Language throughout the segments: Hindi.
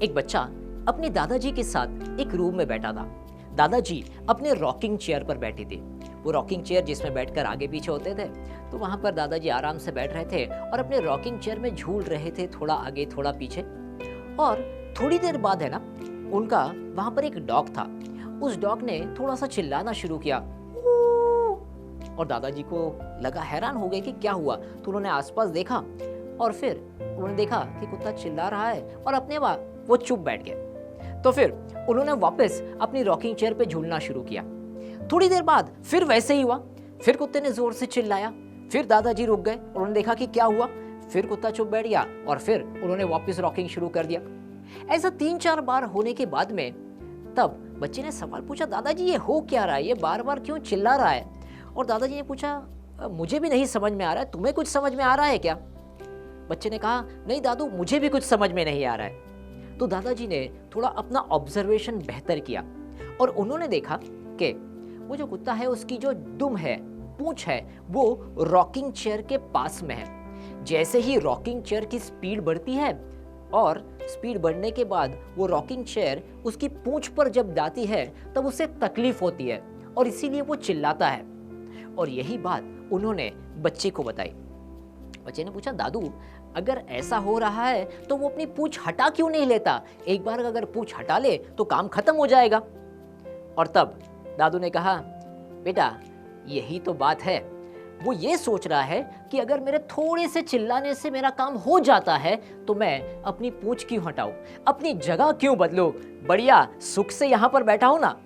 एक बच्चा अपने दादाजी के साथ एक रूम में बैठा था। दादाजी अपने रॉकिंग चेयर पर बैठे थे। वो रॉकिंग चेयर जिसमें बैठकर आगे पीछे होते थे, तो वहां पर दादाजी आराम से बैठ रहे थे और अपने रॉकिंग चेयर में झूल रहे थे, थोड़ा आगे थोड़ा पीछे। और थोड़ी देर बाद है ना, उनका वहां पर एक डॉग था। उस डॉग ने थोड़ा सा चिल्लाना शुरू किया और दादाजी को लगा, हैरान हो गए कि क्या हुआ। तो उन्होंने आसपास देखा और फिर उन्होंने देखा कि कुत्ता चिल्ला रहा है और अपने वो चुप बैठ गए। तो फिर उन्होंने वापस अपनी रॉकिंग चेयर पे झूलना शुरू किया। थोड़ी देर बाद फिर वैसे ही हुआ, फिर कुत्ते ने जोर से चिल्लाया, फिर दादाजी रुक गए, उन्होंने देखा कि क्या हुआ, फिर कुत्ता चुप बैठ गया और फिर उन्होंने वापस रॉकिंग शुरू कर दिया। ऐसा 3-4 बार होने के बाद में तब बच्चे ने सवाल पूछा, दादाजी ये हो क्या रहा है, ये बार बार क्यों चिल्ला रहा है? और दादाजी ने पूछा, मुझे भी नहीं समझ में आ रहा है, तुम्हें कुछ समझ में आ रहा है क्या? बच्चे ने कहा, नहीं दादू, मुझे भी कुछ समझ में नहीं आ रहा है। तो दादाजी ने थोड़ा अपना ऑब्जर्वेशन बेहतर किया और उन्होंने देखा कि वो जो कुत्ता है उसकी जो दुम है, पूंछ है, वो रॉकिंग चेयर के पास में है। जैसे ही रॉकिंग चेयर की स्पीड बढ़ती है और स्पीड बढ़ने के बाद वो रॉकिंग चेयर उसकी पूंछ पर जब जाती है तब उसे तकलीफ होती है और इसीलिए वो चिल्लाता है। और यही बात उन्होंने बच्चे को बताई। बच्चे ने पूछा, दादू अगर ऐसा हो रहा है तो वो अपनी पूंछ हटा क्यों नहीं लेता? एक बार अगर पूंछ हटा ले तो काम खत्म हो जाएगा। और तब दादू ने कहा, बेटा यही तो बात है, वो ये सोच रहा है कि अगर मेरे थोड़े से चिल्लाने से मेरा काम हो जाता है तो मैं अपनी पूंछ क्यों हटाऊं, अपनी जगह क्यों बदलूं, बढ़िया सुख से यहां पर बैठा हूं ना।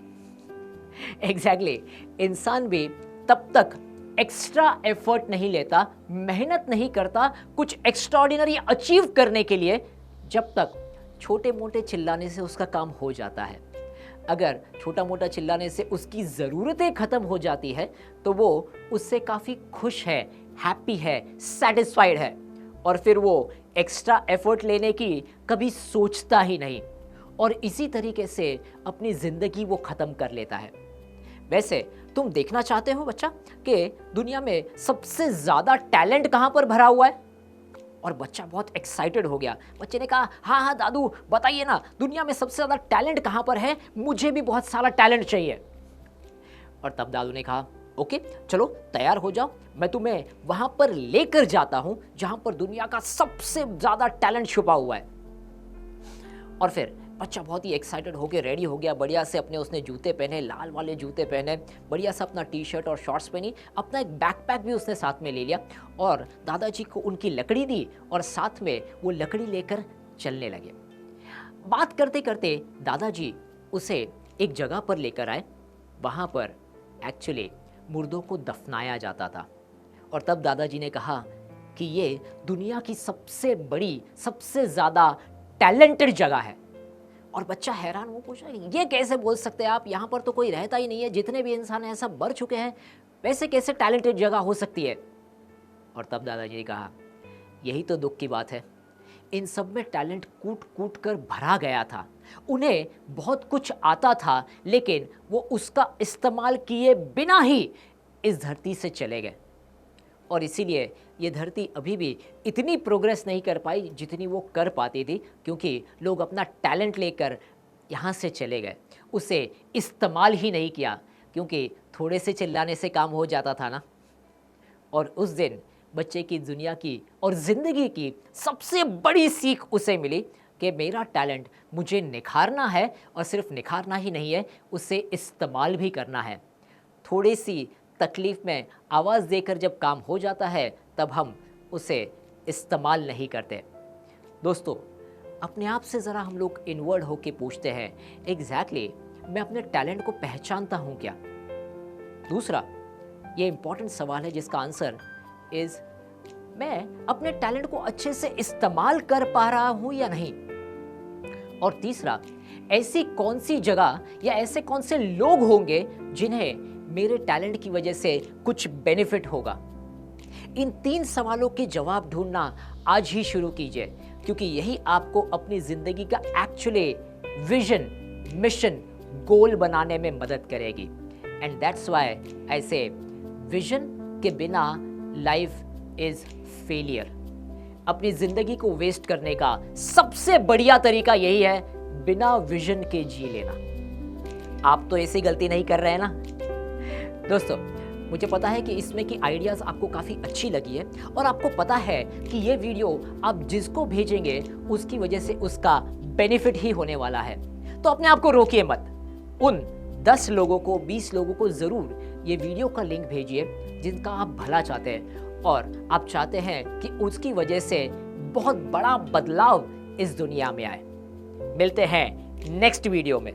एग्जैक्टली, इंसान भी तब तक एक्स्ट्रा एफर्ट नहीं लेता, मेहनत नहीं करता कुछ एक्स्ट्राऑर्डिनरी अचीव करने के लिए, जब तक छोटे मोटे चिल्लाने से उसका काम हो जाता है। अगर छोटा मोटा चिल्लाने से उसकी ज़रूरतें खत्म हो जाती है तो वो उससे काफ़ी खुश है, हैप्पी है, सेटिस्फाइड है और फिर वो एक्स्ट्रा एफर्ट लेने की कभी सोचता ही नहीं और इसी तरीके से अपनी ज़िंदगी वो ख़त्म कर लेता है। वैसे तुम देखना चाहते हो बच्चा कि दुनिया में सबसे ज़्यादा टैलेंट कहाँ पर भरा हुआ है? और बच्चा बहुत एक्साइटेड हो गया। बच्चे ने कहा, हाँ हाँ दादू बताइए ना, दुनिया में सबसे ज़्यादा टैलेंट कहाँ पर है, मुझे भी बहुत सारा टैलेंट चाहिए। और तब दादू ने कहा, ओके चलो तैयार हो जाओ, मैं तुम्हें वहाँ पर लेकर जाता हूँ जहाँ पर दुनिया का सबसे ज़्यादा टैलेंट छुपा हुआ है। और फिर बच्चा बहुत ही एक्साइटेड होकर रेडी हो गया, बढ़िया से अपने उसने जूते पहने, लाल वाले जूते पहने, बढ़िया से अपना टी शर्ट और शॉर्ट्स पहनी, अपना एक बैकपैक भी उसने साथ में ले लिया और दादाजी को उनकी लकड़ी दी और साथ में वो लकड़ी लेकर चलने लगे। बात करते करते दादाजी उसे एक जगह पर लेकर आए, वहाँ पर एक्चुअली मुर्दों को दफनाया जाता था। और तब दादाजी ने कहा कि ये दुनिया की सबसे बड़ी, सबसे ज़्यादा टैलेंटेड जगह है। और बच्चा हैरान, वो पूछा, ये कैसे बोल सकते हैं आप, यहाँ पर तो कोई रहता ही नहीं है, जितने भी इंसान हैं सब मर चुके हैं, वैसे कैसे टैलेंटेड जगह हो सकती है? और तब दादाजी ने कहा, यही तो दुख की बात है, इन सब में टैलेंट कूट कूट कर भरा गया था, उन्हें बहुत कुछ आता था लेकिन वो उसका इस्तेमाल किए बिना ही इस धरती से चले गए और इसीलिए ये धरती अभी भी इतनी प्रोग्रेस नहीं कर पाई जितनी वो कर पाती थी, क्योंकि लोग अपना टैलेंट लेकर यहाँ से चले गए, उसे इस्तेमाल ही नहीं किया, क्योंकि थोड़े से चिल्लाने से काम हो जाता था ना। और उस दिन बच्चे की दुनिया की और ज़िंदगी की सबसे बड़ी सीख उसे मिली कि मेरा टैलेंट मुझे निखारना है और सिर्फ निखारना ही नहीं है, उसे इस्तेमाल भी करना है। थोड़ी सी तकलीफ़ में आवाज़ देकर जब काम हो जाता है तब हम उसे इस्तेमाल नहीं करते। दोस्तों, अपने आप से ज़रा हम लोग इनवर्ड होके पूछते हैं, एग्जैक्टली मैं अपने टैलेंट को पहचानता हूँ क्या? दूसरा, ये इम्पॉर्टेंट सवाल है जिसका आंसर इज़, मैं अपने टैलेंट को अच्छे से इस्तेमाल कर पा रहा हूँ या नहीं? और तीसरा, ऐसी कौन सी जगह या ऐसे कौन से लोग होंगे जिन्हें मेरे टैलेंट की वजह से कुछ बेनिफिट होगा? इन 3 सवालों के जवाब ढूंढना आज ही शुरू कीजिए, क्योंकि यही आपको अपनी ज़िंदगी का एक्चुअली विजन, मिशन, गोल बनाने में मदद करेगी। एंड दैट्स व्हाई आई से, विजन के बिना लाइफ इज़ फेलियर। अपनी ज़िंदगी को वेस्ट करने का सबसे बढ़िया तरीका यही है, बिना विजन के जी लेना। आप तो ऐसी गलती नहीं कर रहे हैं ना? दोस्तों, मुझे पता है कि इसमें की आइडियाज़ आपको काफ़ी अच्छी लगी है और आपको पता है कि ये वीडियो आप जिसको भेजेंगे उसकी वजह से उसका बेनिफिट ही होने वाला है। तो अपने आप को रोकिए मत, उन 10 लोगों को, 20 लोगों को ज़रूर ये वीडियो का लिंक भेजिए जिनका आप भला चाहते हैं और आप चाहते हैं कि उसकी वजह से बहुत बड़ा बदलाव इस दुनिया में आए। मिलते हैं नेक्स्ट वीडियो में।